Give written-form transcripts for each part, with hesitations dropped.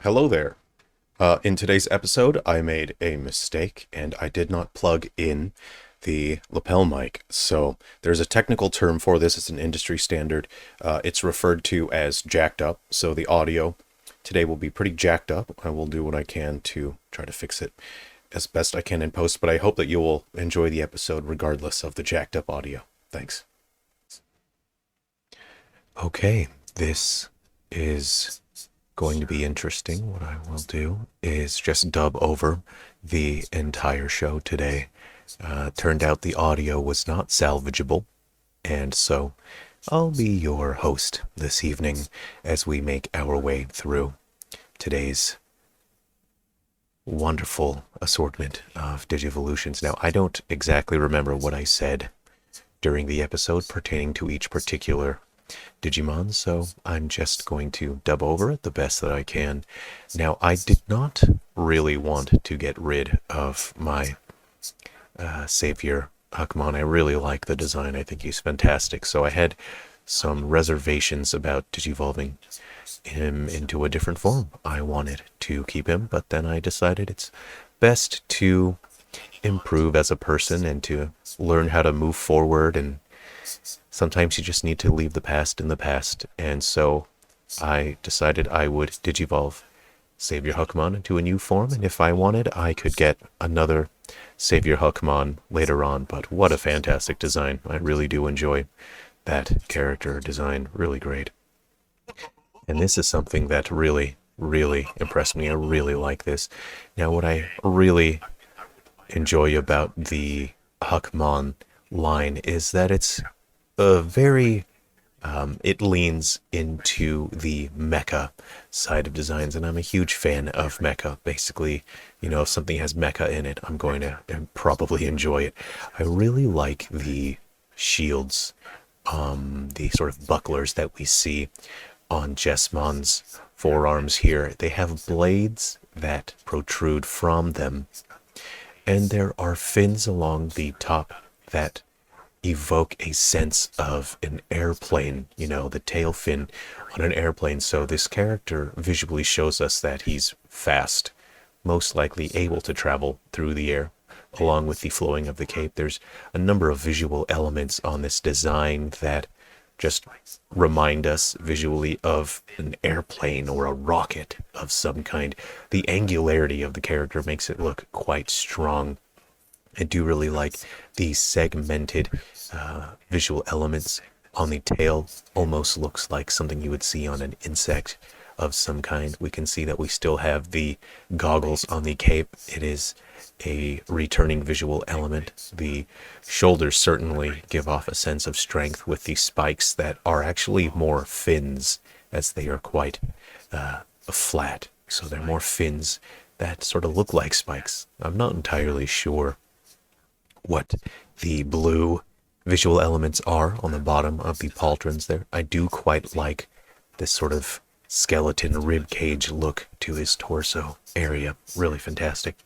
Hello there. In today's episode, I made a mistake and I did not plug in the lapel mic. So there's a technical term for this. It's an industry standard. It's referred to as jacked up. So the audio today will be pretty jacked up. I will do what I can to try to fix it as best I can in post, but I hope that you will enjoy the episode regardless of the jacked up audio. Thanks. Okay, this is going to be interesting. What I will do is just dub over the entire show today. Turned out the audio was not salvageable, and so I'll be your host this evening as we make our way through today's wonderful assortment of Digivolutions. Now, I don't exactly remember what I said during the episode pertaining to each particular Digimon, so I'm just going to dub over it the best that I can. Now, I did not really want to get rid of my SaviorHuckmon. I really like the design. I think he's fantastic. So I had some reservations about digivolving him into a different form. I wanted to keep him, but then I decided it's best to improve as a person and to learn how to move forward, and sometimes you just need to leave the past in the past. And so I decided I would digivolve SaviorHuckmon into a new form, and if I wanted, I could get another SaviorHuckmon later on. But what a fantastic design. I really do enjoy that character design. Really great. And this is something that really impressed me. I really like this. Now, what I really enjoy about the Huckmon line is that it's very it leans into the mecha side of designs, and I'm a huge fan of mecha. Basically, if something has mecha in it, I'm going to probably enjoy it. I really like the shields, the sort of bucklers that we see on Jesmon's forearms here. They have blades that protrude from them, and there are fins along the top that evoke a sense of an airplane, the tail fin on an airplane. So this character visually shows us that he's fast, most likely able to travel through the air, along with the flowing of the cape. There's a number of visual elements on this design that just remind us visually of an airplane or a rocket of some kind. The angularity of the character makes it look quite strong. I do really like the segmented visual elements on the tail. Almost looks like something you would see on an insect of some kind. We can see that we still have the goggles on the cape. It is a returning visual element. The shoulders certainly give off a sense of strength with the spikes that are actually more fins, as they are quite flat. So they're more fins that sort of look like spikes. I'm not entirely sure what the blue visual elements are on the bottom of the pauldrons there. I do quite like this sort of skeleton rib cage look to his torso area. Really fantastic.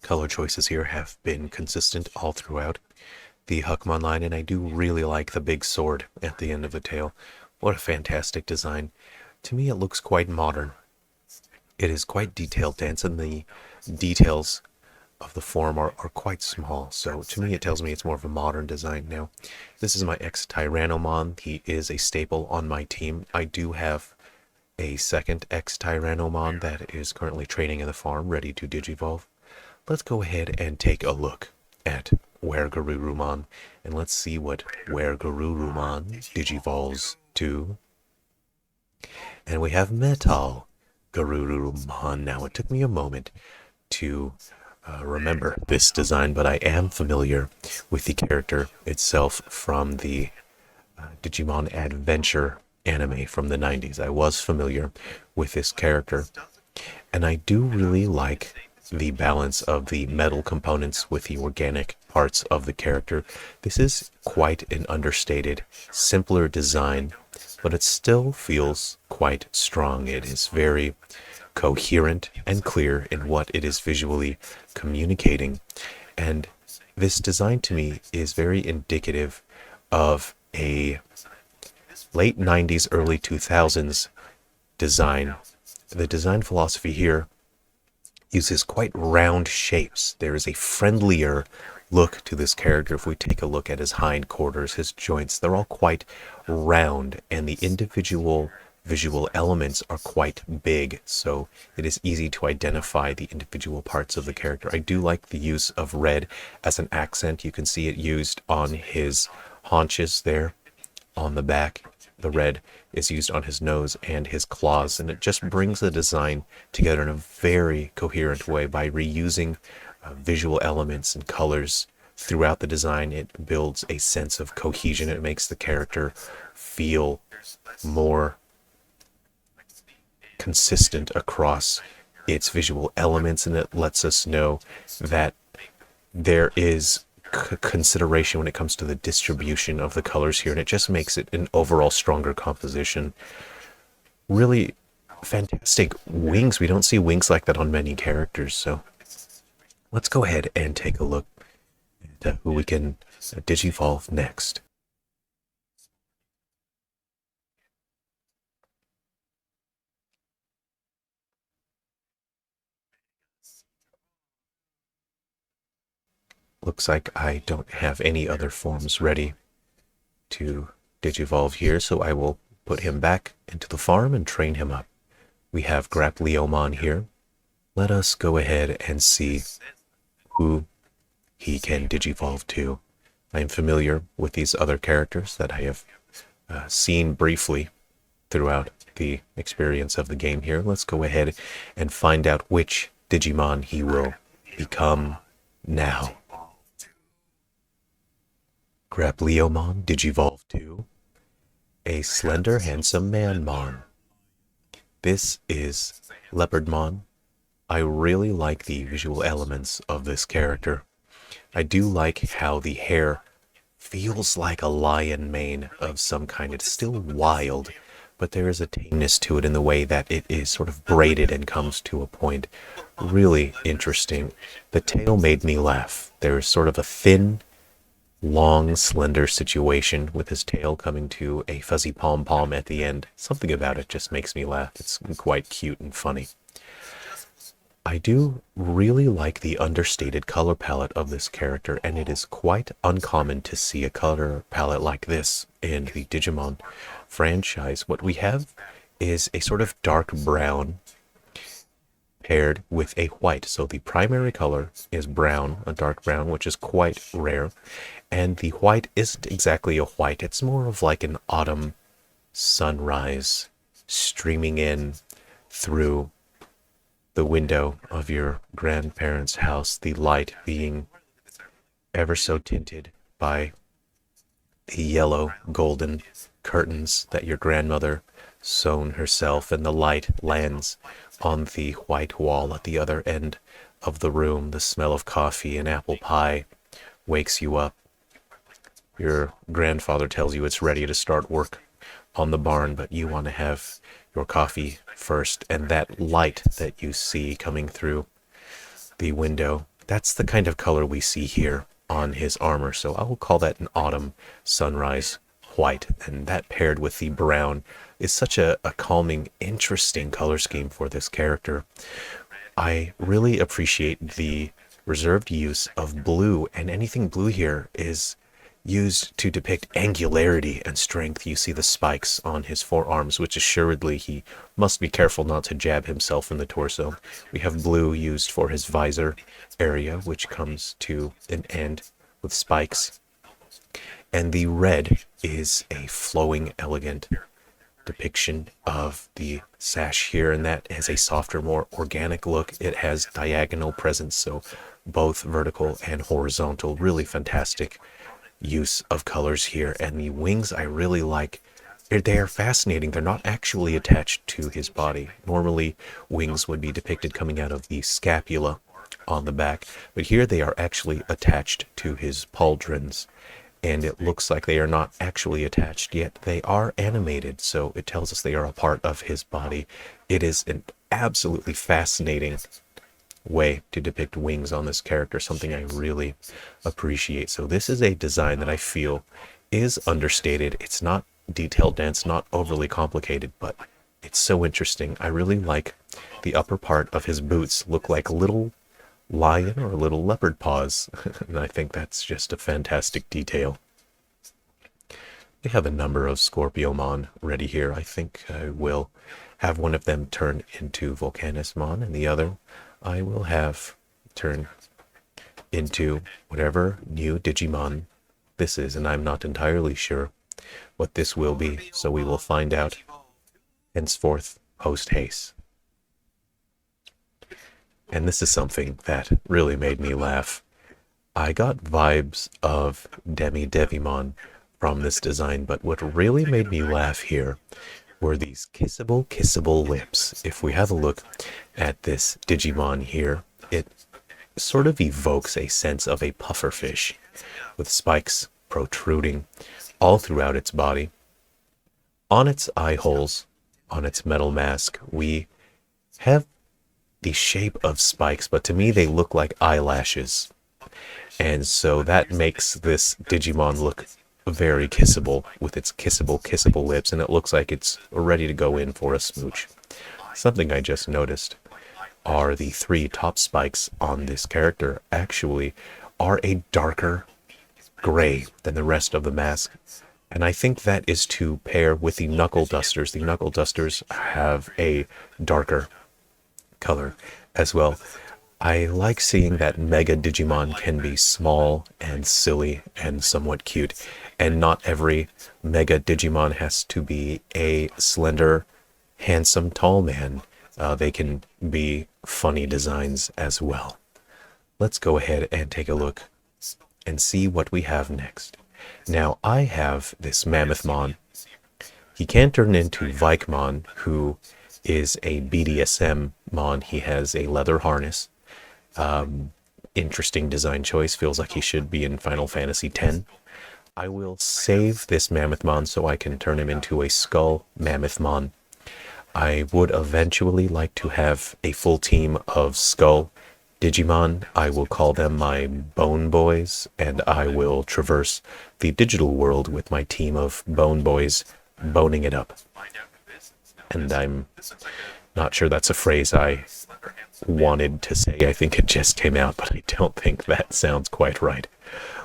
Color choices here have been consistent all throughout the Huckmon line, and I do really like the big sword at the end of the tail. What a fantastic design. To me, it looks quite modern. It is quite detailed dense, and the details of the form are quite small. So to me, it tells me it's more of a modern design. Now, this is my Ex-Tyranomon. He is a staple on my team. I do have a second Ex-Tyranomon that is currently training in the farm, ready to digivolve. Let's go ahead and take a look at WarGreymon, and let's see what WarGreymon digivolves to. And we have MetalGarurumon. Now, it took me a moment to remember this design, but I am familiar with the character itself from the Digimon Adventure anime from the 90s. I was familiar with this character, and I do really like the balance of the metal components with the organic parts of the character. This is quite an understated, simpler design, but it still feels quite strong. It is very coherent and clear in what it is visually communicating. And This design to me is very indicative of a late 90s, early 2000s design. The design philosophy here uses quite round shapes. There is a friendlier look to this character. If we take a look at his hindquarters, his joints, they're all quite round, and the individual visual elements are quite big, so it is easy to identify the individual parts of the character. I do like the use of red as an accent. You can see it used on his haunches there on the back. The red is used on his nose and his claws, and it just brings the design together in a very coherent way by reusing visual elements and colors throughout the design. It builds a sense of cohesion. It makes the character feel more consistent across its visual elements, and it lets us know that there is consideration when it comes to the distribution of the colors here, and it just makes it an overall stronger composition. Really fantastic wings. We don't see wings like that on many characters, so let's go ahead and take a look at who we can digivolve next. Looks like I don't have any other forms ready to digivolve here, so I will put him back into the farm and train him up. We have Grappleomon here. Let us go ahead and see who he can digivolve to. I am familiar with these other characters that I have seen briefly throughout the experience of the game here. Let's go ahead and find out which Digimon he will become now. Grappleomon Digivolve to a slender, handsome man-mon. This is Leopardmon. I really like the visual elements of this character. I do like how the hair feels like a lion mane of some kind. It's still wild, but there is a tameness to it in the way that it is sort of braided and comes to a point. Really interesting. The tail made me laugh. There is sort of a thin, long, slender situation with his tail coming to a fuzzy pom-pom at the end. Something about it just makes me laugh. It's quite cute and funny. I do really like the understated color palette of this character, and it is quite uncommon to see a color palette like this in the Digimon franchise. What we have is a sort of dark brown paired with a white. So the primary color is brown, a dark brown, which is quite rare. And the white isn't exactly a white. It's more of like an autumn sunrise streaming in through the window of your grandparents' house, the light being ever so tinted by the yellow golden curtains that your grandmother sewn herself, and the light lands on the white wall at the other end of the room. The smell of coffee and apple pie wakes you up. Your grandfather tells you it's ready to start work on the barn, but you want to have your coffee first, and that light that you see coming through the window, that's the kind of color we see here on his armor. So I will call that an autumn sunrise white, and that paired with the brown is such a calming, interesting color scheme for this character. I really appreciate the reserved use of blue, and anything blue here is used to depict angularity and strength. You see the spikes on his forearms, which assuredly he must be careful not to jab himself in the torso. We have blue used for his visor area, which comes to an end with spikes. And the red is a flowing, elegant depiction of the sash here, and that has a softer, more organic look. It has diagonal presence, so both vertical and horizontal. Really fantastic use of colors here. And the wings I really like. They are fascinating. They're not actually attached to his body. Normally wings would be depicted coming out of the scapula on the back, but here they are actually attached to his pauldrons, and it looks like they are not actually attached, yet they are animated, so it tells us they are a part of his body. It is an absolutely fascinating way to depict wings on this character, something I really appreciate. So this is a design that I feel is understated. It's not detailed and it's not overly complicated, but it's so interesting. I really like the upper part of his boots look like little lion or little leopard paws, and I think that's just a fantastic detail. We have a number of Scorpiomon ready here. I think I will have one of them turn into Vulcanusmon, and the other I will have turn into whatever new Digimon this is, and I'm not entirely sure what this will be, so we will find out henceforth post-haste. And this is something that really made me laugh. I got vibes of Digimon from this design, but what really made me laugh here were these kissable lips. If we have a look at this Digimon here, it sort of evokes a sense of a pufferfish with spikes protruding all throughout its body. On its eye holes, on its metal mask, we have the shape of spikes, but to me they look like eyelashes. And so that makes this Digimon look very kissable with its kissable lips, and it looks like it's ready to go in for a smooch. Something I just noticed are the 3 top spikes on this character actually are a darker gray than the rest of the mask. And I think that is to pair with the knuckle dusters. The knuckle dusters have a darker color as well. I like seeing that Mega Digimon can be small and silly and somewhat cute, and not every Mega Digimon has to be a slender, handsome, tall man. They can be funny designs as well. Let's go ahead and take a look and see what we have next. Now, I have this Mammothmon. He can turn into Vikemon, who is a BDSM mon. He has a leather harness. Interesting design choice. Feels like he should be in Final Fantasy X. I will save this Mammothmon so I can turn him into a Skull Mammothmon. I would eventually like to have a full team of Skull Digimon. I will call them my Bone Boys, and I will traverse the digital world with my team of Bone Boys boning it up. And I'm not sure that's a phrase I wanted to say. I think it just came out, but I don't think that sounds quite right.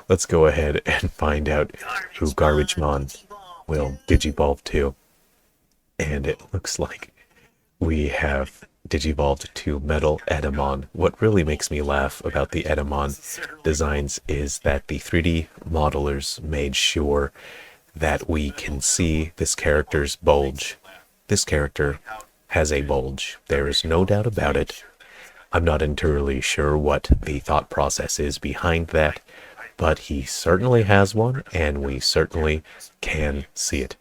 Let's go ahead and find out who GarbageMon will digivolve to. And it looks like we have digivolved to MetalEtemon. What really makes me laugh about the Etemon designs is that the 3D modelers made sure that we can see this character's bulge. This character has a bulge. There is no doubt about it. I'm not entirely sure what the thought process is behind that, but he certainly has one, and we certainly can see it.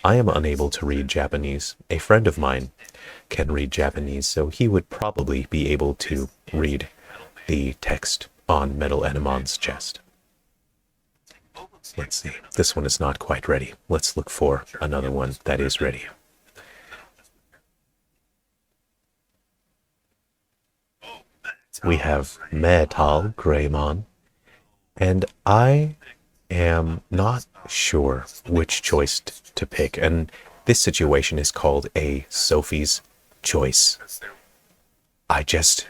I am unable to read Japanese. A friend of mine can read Japanese, so he would probably be able to read the text on MetalEtemon's chest. Let's see. This one is not quite ready. Let's look for another one that is ready. We have MetalGarurumon, and I am not sure which choice to pick, and this situation is called a Sophie's choice. I just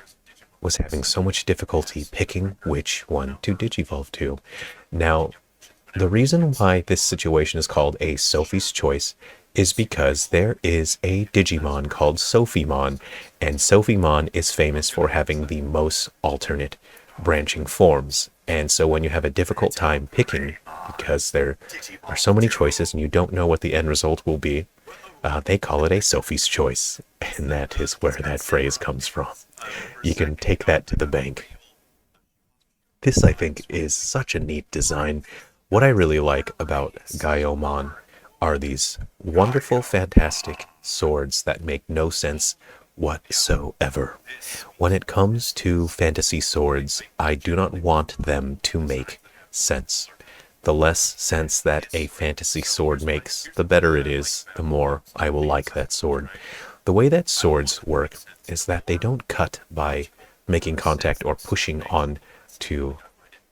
was having so much difficulty picking which one to digivolve to. Now, the reason why this situation is called a Sophie's choice is because there is a Digimon called Sophiemon, and Sophiemon is famous for having the most alternate branching forms. And so when you have a difficult time picking, because there are so many choices and you don't know what the end result will be, they call it a Sophie's choice. And that is where that phrase comes from. You can take that to the bank. This, I think, is such a neat design. What I really like about Gaomon are these wonderful, fantastic swords that make no sense whatsoever. When it comes to fantasy swords, I do not want them to make sense. The less sense that a fantasy sword makes, the better it is, the more I will like that sword. The way that swords work is that they don't cut by making contact or pushing on to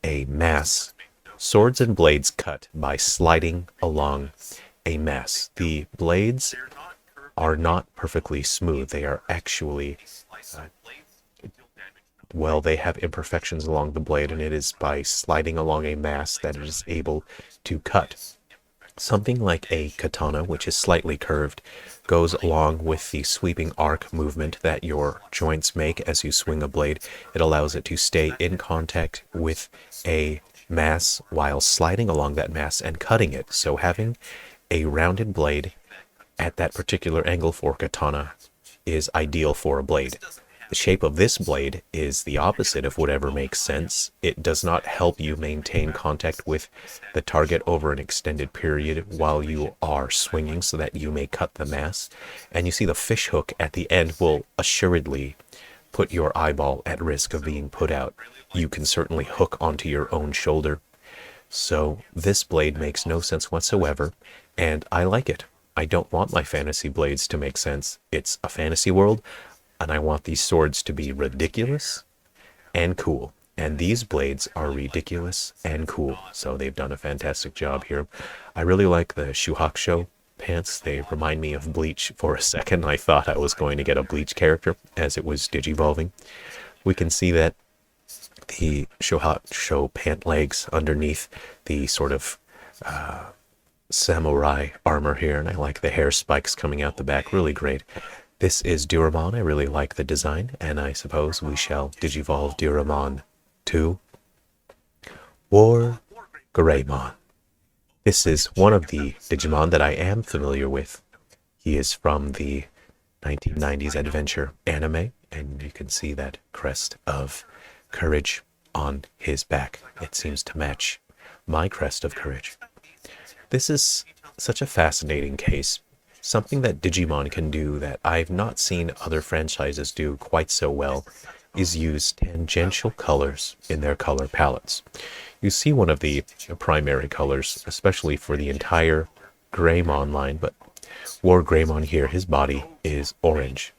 a mass. Swords and blades cut by sliding along a mass. The blades are not perfectly smooth. They are actually, well, they have imperfections along the blade, and it is by sliding along a mass that it is able to cut. Something like a katana, which is slightly curved, goes along with the sweeping arc movement that your joints make as you swing a blade. It allows it to stay in contact with a mass while sliding along that mass and cutting it. So having a rounded blade at that particular angle for katana is ideal for a blade. The shape of this blade is the opposite of whatever makes sense. It does not help you maintain contact with the target over an extended period while you are swinging so that you may cut the mass. And you see the fish hook at the end will assuredly put your eyeball at risk of being put out. You can certainly hook onto your own shoulder. So this blade makes no sense whatsoever, and I like it. I don't want my fantasy blades to make sense. It's a fantasy world, and I want these swords to be ridiculous and cool. And these blades are ridiculous and cool. So they've done a fantastic job here. I really like the Shuhakusho pants. They remind me of Bleach for a second. I thought I was going to get a Bleach character as it was digivolving. We can see that the Shuhakusho pant legs underneath the sort of samurai armor here. And I like the hair spikes coming out the back. Really great. This is Duramon. I really like the design, and I suppose we shall digivolve Duramon to WarGreymon. This is one of the Digimon that I am familiar with. He is from the 1990s adventure anime, and you can see that crest of courage on his back. It seems to match my crest of courage. This is such a fascinating case. Something that Digimon can do that I've not seen other franchises do quite so well is use tangential colors in their color palettes. You see one of the primary colors, especially for the entire Greymon line, but WarGreymon here, his body is orange.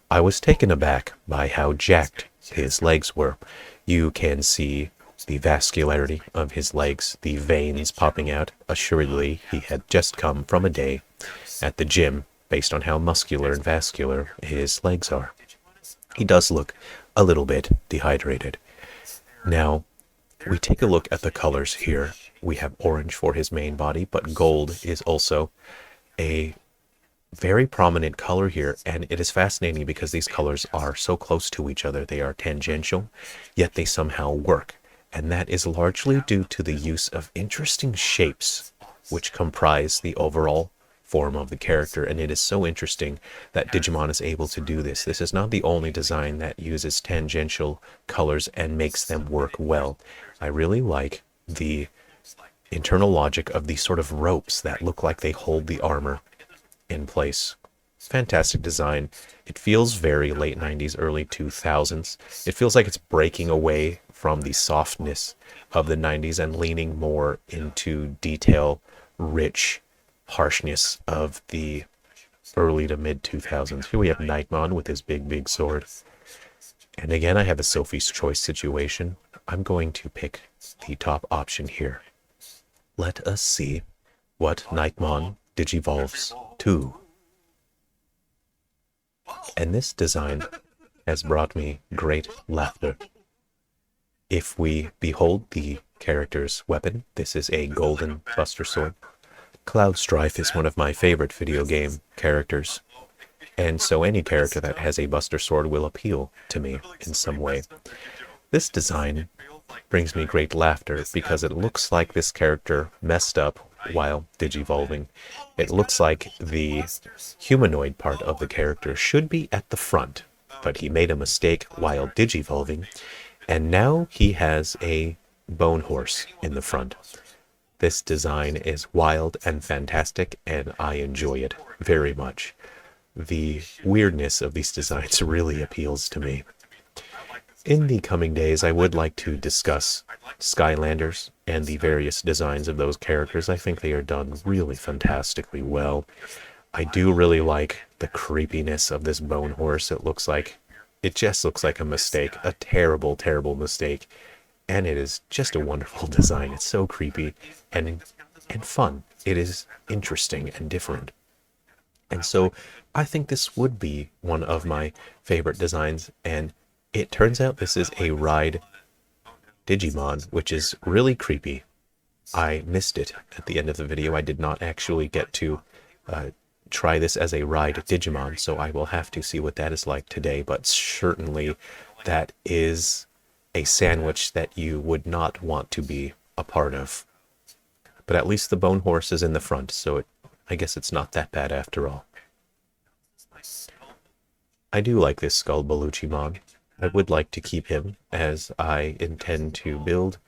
I was taken aback by how jacked his legs were. You can see the vascularity of his legs, the veins popping out. Assuredly, he had just come from a day at the gym based on how muscular and vascular his legs are. He does look a little bit dehydrated. Now, we take a look at the colors here. We have orange for his main body, but gold is also a very prominent color here, and it is fascinating because these colors are so close to each other. They are tangential, yet they somehow work, and that is largely due to the use of interesting shapes which comprise the overall form of the character, and it is so interesting that Digimon is able to do this. This is not the only design that uses tangential colors and makes them work well. I really like the internal logic of these sort of ropes that look like they hold the armor in place. Fantastic design. It feels very late 90s, early 2000s. It feels like it's breaking away from the softness of the 90s and leaning more into detail-rich harshness of the early to mid 2000s. Here we have Knightmon with his big sword. And again, I have a Sophie's Choice situation. I'm going to pick the top option here. Let us see what Knightmon digivolves to. And this design has brought me great laughter. If we behold the character's weapon, this is a golden buster sword. Cloud Strife is one of my favorite video game characters, and so any character that has a buster sword will appeal to me in some way. This design brings me great laughter because it looks like this character messed up while digivolving. It looks like the humanoid part of the character should be at the front, but he made a mistake while digivolving, and now he has a bone horse in the front. This design is wild and fantastic, and I enjoy it very much. The weirdness of these designs really appeals to me. In the coming days, I would like to discuss Skylanders and the various designs of those characters. I think they are done really fantastically well. I do really like the creepiness of this bone horse. It looks like It just looks like a mistake, a terrible, terrible mistake. And it is just a wonderful design. It's so creepy and fun. It is interesting and different. And so I think this would be one of my favorite designs. And it turns out this is a ride Digimon, which is really creepy. I missed it at the end of the video. I did not actually get to try this as a ride Digimon, so I will have to see what that is like today. But certainly that is a sandwich that you would not want to be a part of. But at least the Bone Horse is in the front, so I guess it's not that bad after all. I do like this Scorpiomon. I would like to keep him, as I intend to build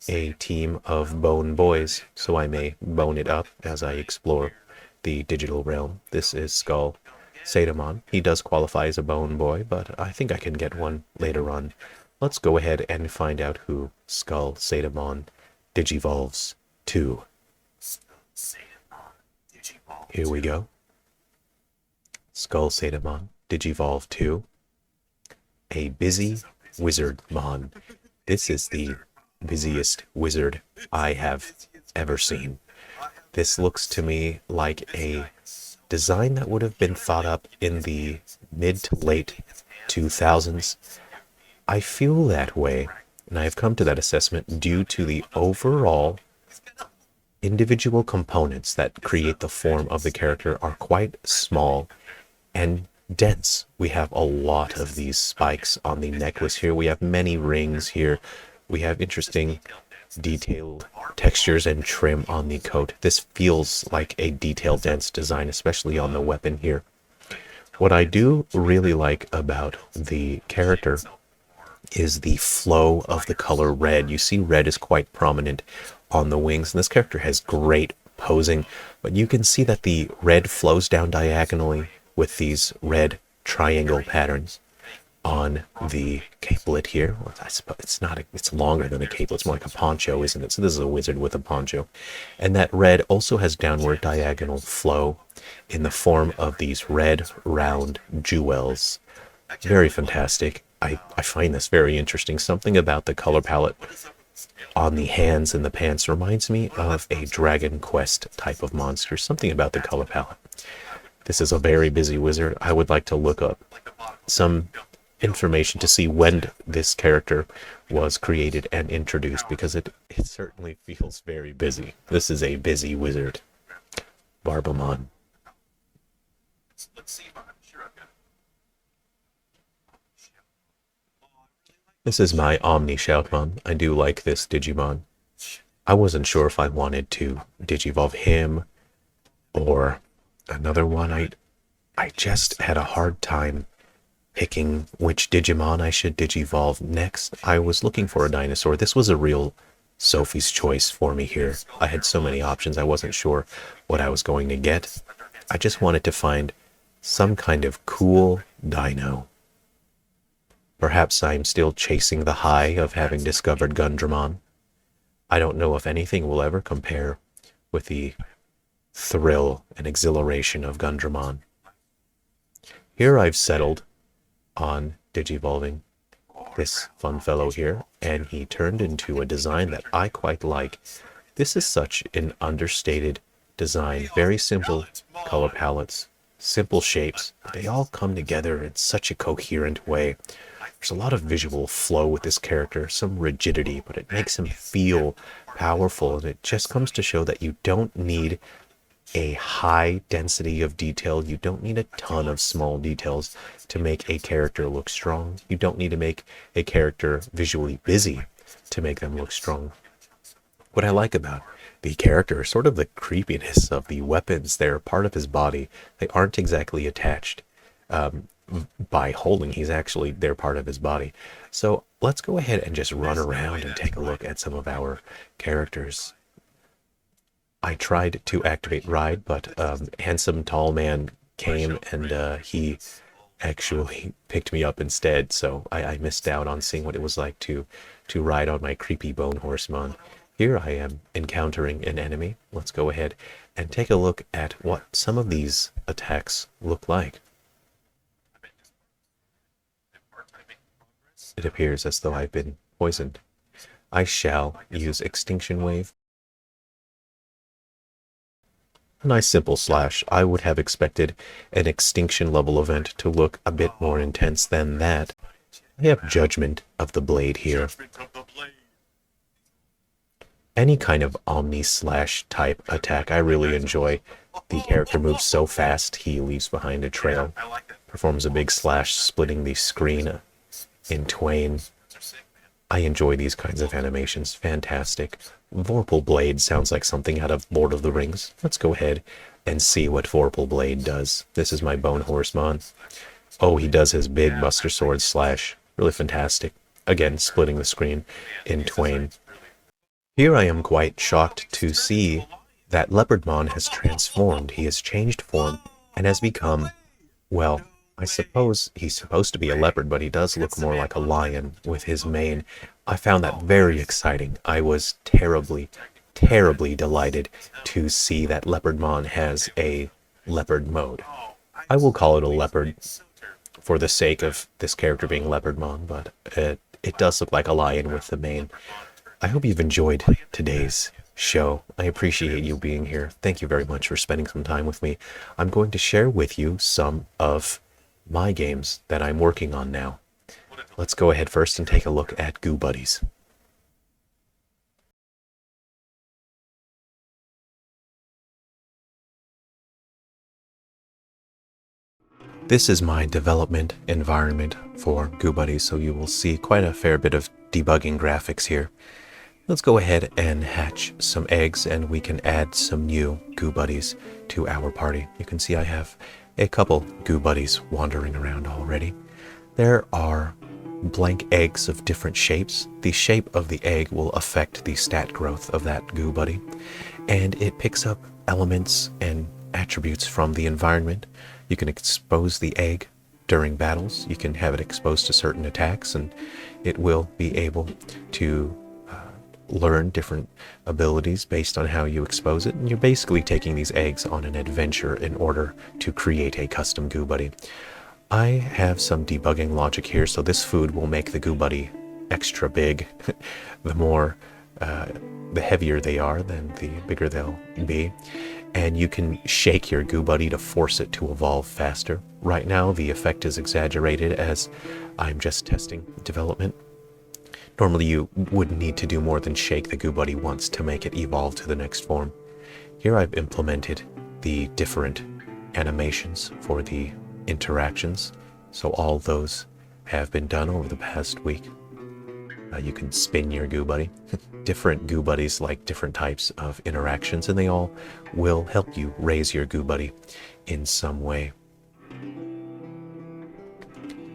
a team of bone boys, so I may bone it up as I explore the digital realm. This is Scorpiomon. He does qualify as a bone boy, but I think I can get one later on. Let's go ahead and find out who Scorpiomon digivolves to. Here we go. Scorpiomon digivolve to a busy wizardmon. This is the busiest wizard I have ever seen. This looks to me like a design that would have been thought up in the mid to late 2000s. I feel that way, and I have come to that assessment due to the overall individual components that create the form of the character are quite small and dense. We have a lot of these spikes on the necklace here. We have many rings here. We have interesting detailed textures and trim on the coat. This feels like a detail dense design, especially on the weapon here. What I do really like about the character is the flow of the color red. You see red is quite prominent on the wings, and this character has great posing, but you can see that the red flows down diagonally with these red triangle patterns on the capelet here. Well, I suppose it's longer than a capelet. It's more like a poncho, isn't it? So this is a wizard with a poncho. And that red also has downward diagonal flow in the form of these red round jewels. Very fantastic. I find this very interesting. Something about the color palette on the hands and the pants reminds me of a Dragon Quest type of monster. Something about the color palette. This is a very busy wizard. I would like to look up some information to see when this character was created and introduced, because it certainly feels very busy. This is a busy wizard. Barbamon. This is my OmniShoutmon. I do like this Digimon. I wasn't sure if I wanted to digivolve him or another one. I just had a hard time picking which Digimon I should digivolve next. I was looking for a dinosaur. This was a real Sophie's choice for me here. I had so many options. I wasn't sure what I was going to get. I just wanted to find some kind of cool dino. Perhaps I'm still chasing the high of having discovered Gundramon. I don't know if anything will ever compare with the thrill and exhilaration of Gundramon. Here I've settled on digivolving this fun fellow here, and he turned into a design that I quite like. This is such an understated design. Very simple color palettes, simple shapes, but they all come together in such a coherent way. There's a lot of visual flow with this character, some rigidity, but it makes him feel powerful, and it just comes to show that you don't need a high density of detail. You don't need a ton of small details to make a character look strong. You don't need to make a character visually busy to make them look strong. What I like about the character is sort of the creepiness of the weapons. They're part of his body. They aren't exactly attached by holding. They're part of his body. So let's go ahead and just run around and take a look at some of our characters. I tried to activate Ride, but handsome tall man came and he actually picked me up instead, so I missed out on seeing what it was like to ride on my creepy bone horsemon. Here I am encountering an enemy. Let's go ahead and take a look at what some of these attacks look like. It appears as though I've been poisoned. I shall use Extinction Wave. A nice simple slash. I would have expected an extinction level event to look a bit more intense than that. I have Judgment of the Blade here. Any kind of Omni-slash type attack I really enjoy. The character moves so fast, he leaves behind a trail. Performs a big slash, splitting the screen in twain. I enjoy these kinds of animations. Fantastic. Vorpal Blade sounds like something out of Lord of the Rings. Let's go ahead and see what Vorpal Blade does. This is my Bone Horsemon. Oh, he does his big Buster Sword slash. Really fantastic. Again, splitting the screen in twain. Here I am quite shocked to see that Leopardmon has transformed. He has changed form and has become, well, I suppose he's supposed to be a leopard, but he does look more like a lion with his mane. I found that very exciting. I was terribly, terribly delighted to see that Leopardmon has a leopard mode. I will call it a leopard for the sake of this character being Leopardmon, but it does look like a lion with the mane. I hope you've enjoyed today's show. I appreciate you being here. Thank you very much for spending some time with me. I'm going to share with you some of my games that I'm working on now. Let's go ahead first and take a look at Goo Buddies. This is my development environment for Goo Buddies, so you will see quite a fair bit of debugging graphics here. Let's go ahead and hatch some eggs and we can add some new Goo Buddies to our party. You can see I have a couple Goo Buddies wandering around already. There are blank eggs of different shapes. The shape of the egg will affect the stat growth of that Goo Buddy, and it picks up elements and attributes from the environment. You can expose the egg during battles. You can have it exposed to certain attacks, and it will be able to learn different abilities based on how you expose it. And you're basically taking these eggs on an adventure in order to create a custom Goo Buddy. I have some debugging logic here, so this food will make the Goo Buddy extra big. The heavier they are, then the bigger they'll be. And you can shake your Goo Buddy to force it to evolve faster. Right now, the effect is exaggerated as I'm just testing development. Normally, you wouldn't need to do more than shake the Goo Buddy once to make it evolve to the next form. Here I've implemented the different animations for the interactions, so all those have been done over the past week. You can spin your Goo Buddy. Different Goo Buddies like different types of interactions, and they all will help you raise your Goo Buddy in some way.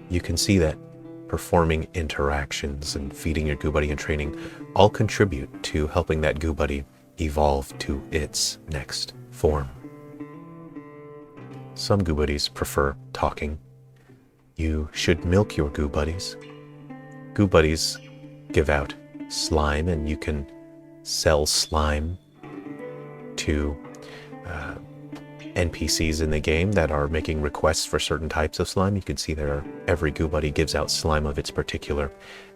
You can see that performing interactions and feeding your Goo Buddy and training all contribute to helping that Goo Buddy evolve to its next form. Some Goo Buddies prefer talking. You should milk your Goo Buddies. Goo Buddies give out slime, and you can sell slime to NPCs in the game that are making requests for certain types of slime. You can see there every Goo Buddy gives out slime of its particular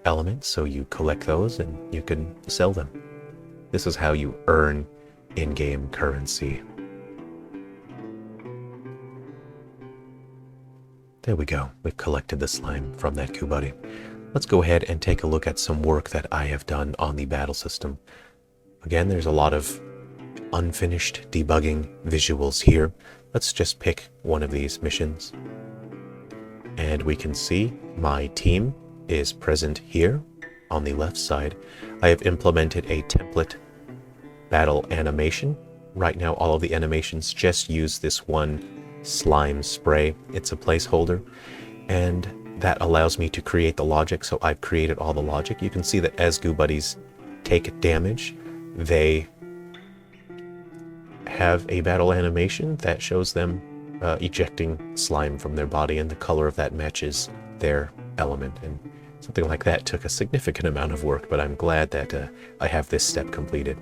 element, so you collect those and you can sell them. This is how you earn in-game currency. There we go. We've collected the slime from that Goo Buddy. Let's go ahead and take a look at some work that I have done on the battle system. Again, there's a lot of unfinished debugging visuals here. Let's just pick one of these missions. And we can see my team is present here on the left side. I have implemented a template battle animation. Right now, all of the animations just use this one slime spray. It's a placeholder, and that allows me to create the logic. So I've created all the logic. You can see that as Goo Buddies take damage, they have a battle animation that shows them ejecting slime from their body, and the color of that matches their element. And something like that took a significant amount of work, but I'm glad that I have this step completed.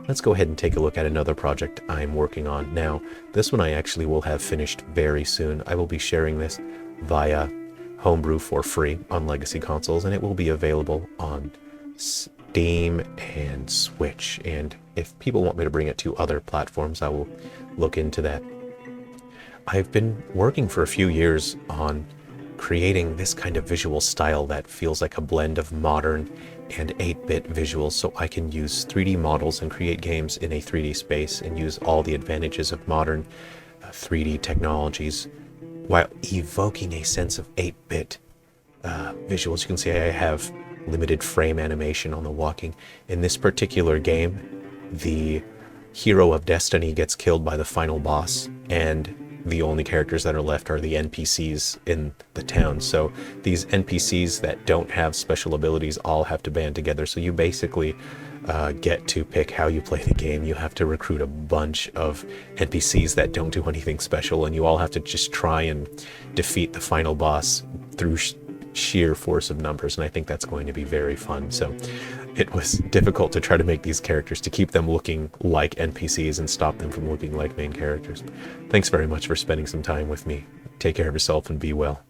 Let's go ahead and take a look at another project I'm working on now. This one I actually will have finished very soon. I will be sharing this via homebrew for free on legacy consoles, and it will be available on Steam and Switch. And if people want me to bring it to other platforms, I will look into that. I've been working for a few years on creating this kind of visual style that feels like a blend of modern and 8-bit visuals, so I can use 3D models and create games in a 3D space and use all the advantages of modern 3D technologies while evoking a sense of 8-bit visuals. You can see I have limited frame animation on the walking. In this particular game, the hero of destiny gets killed by the final boss, and the only characters that are left are the NPCs in the town. So these NPCs that don't have special abilities all have to band together. So you basically get to pick how you play the game. You have to recruit a bunch of NPCs that don't do anything special, and you all have to just try and defeat the final boss through sheer force of numbers, and I think that's going to be very fun. So it was difficult to try to make these characters, to keep them looking like NPCs and stop them from looking like main characters. Thanks very much for spending some time with me. Take care of yourself and be well.